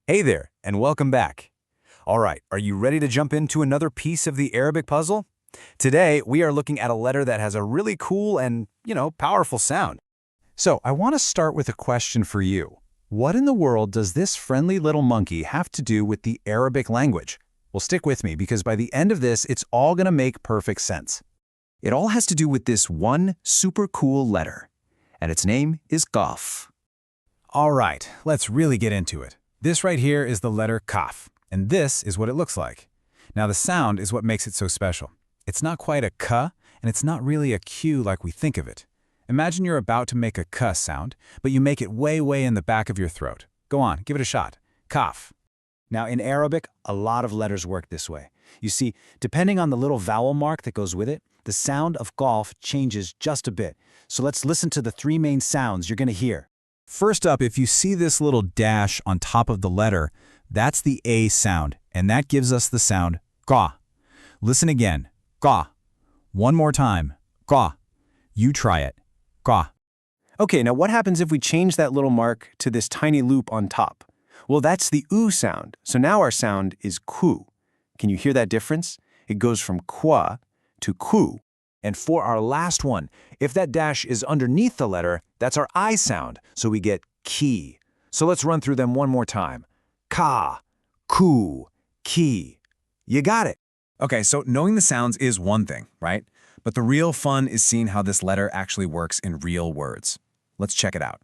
Hey there, and welcome back. All right, are you ready to jump into another piece of the Arabic puzzle? Today, we are looking at a letter that has a really cool and, powerful sound. So, I want to start with a question for you. What in the world does this friendly little monkey have to do with the Arabic language? Well, stick with me because by the end of this, it's all going to make perfect sense. It all has to do with this one super cool letter, and its name is Qaaf. All right, let's really get into it. This right here is the letter Qaaf, and this is what it looks like. Now the sound is what makes it so special. It's not quite a K, and it's not really a Q like we think of it. Imagine you're about to make a K sound, but you make it way in the back of your throat. Go on, give it a shot. Qaaf. Now in Arabic, a lot of letters work this way. You see, depending on the little vowel mark that goes with it, the sound of Qaaf changes just a bit. So let's listen to the three main sounds you're going to hear. First up, if you see this little dash on top of the letter, that's the A sound, and that gives us the sound Qa. Listen again, Qa. One more time, Qa. You try it, Qa. Okay, now what happens if we change that little mark to this tiny loop on top? Well, that's the U sound, so now our sound is Ku. Can you hear that difference? It goes from Qua to Ku. And for our last one, if that dash is underneath the letter, that's our I sound, so we get Ki. So let's run through them one more time. Ka, Ku, Ki. You got it. Okay, so knowing the sounds is one thing, right? But the real fun is seeing how this letter actually works in real words. Let's check it out.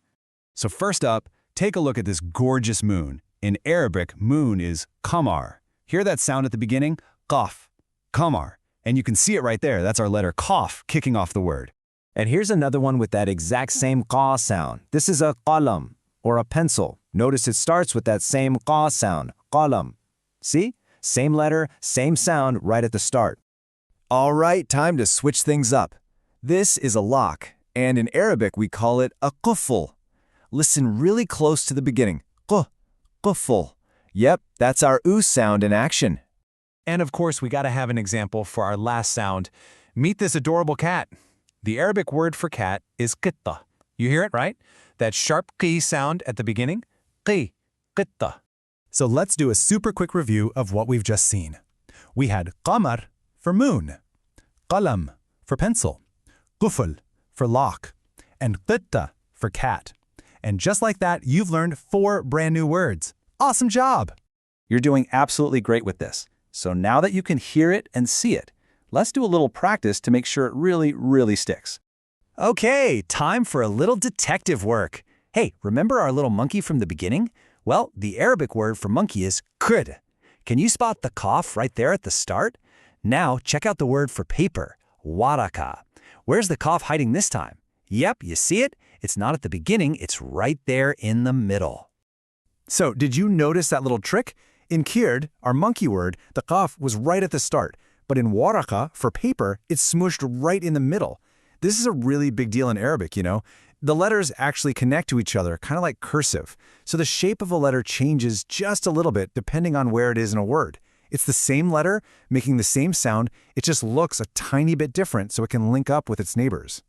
So first up, take a look at this gorgeous moon. In Arabic, moon is qamar. Hear that sound at the beginning? Qaaf, qamar. And you can see it right there. That's our letter Qaaf kicking off the word. And here's another one with that exact same qa sound. This is a qalam, or a pencil. Notice it starts with that same qa sound, qalam. See? Same letter, same sound right at the start. All right, time to switch things up. This is a lock, and in Arabic we call it a qufl. Listen really close to the beginning. Qufl. Yep, that's our oo sound in action. And of course, we gotta have an example for our last sound. Meet this adorable cat. The Arabic word for cat is qitta. You hear it, right? That sharp qi sound at the beginning? Qi, qitta. So let's do a super quick review of what we've just seen. We had qamar for moon, qalam for pencil, qufl for lock, and qitta for cat. And just like that, you've learned 4 brand new words. Awesome job! You're doing absolutely great with this. So now that you can hear it and see it, let's do a little practice to make sure it really sticks. Okay, time for a little detective work. Hey, remember our little monkey from the beginning? Well, the Arabic word for monkey is qud. Can you spot the Qaaf right there at the start? Now, check out the word for paper, waraka. Where's the Qaaf hiding this time? Yep, you see it? It's not at the beginning, it's right there in the middle. So, did you notice that little trick? In Kird, our monkey word, the Qaaf was right at the start, but in waraka, for paper, it's smooshed right in the middle. This is a really big deal in Arabic, you know? The letters actually connect to each other, kind of like cursive. So the shape of a letter changes just a little bit depending on where it is in a word. It's the same letter, making the same sound, it just looks a tiny bit different so it can link up with its neighbors.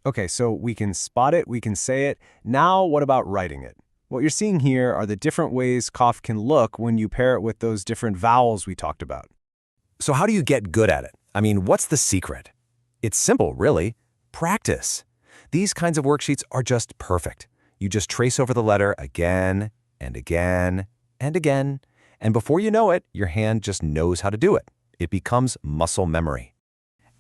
Okay, so we can spot it, we can say it. Now what about writing it? What you're seeing here are the different ways Qaaf can look when you pair it with those different vowels we talked about. So how do you get good at it? I mean, what's the secret? It's simple, really. Practice. These kinds of worksheets are just perfect. You just trace over the letter again and again and again, and before you know it, your hand just knows how to do it. It becomes muscle memory.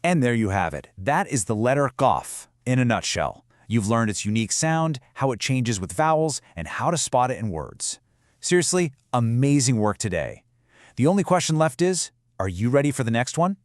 And there you have it. That is the letter Qaaf in a nutshell. You've learned its unique sound, how it changes with vowels, and how to spot it in words. Seriously, amazing work today. The only question left is, are you ready for the next one?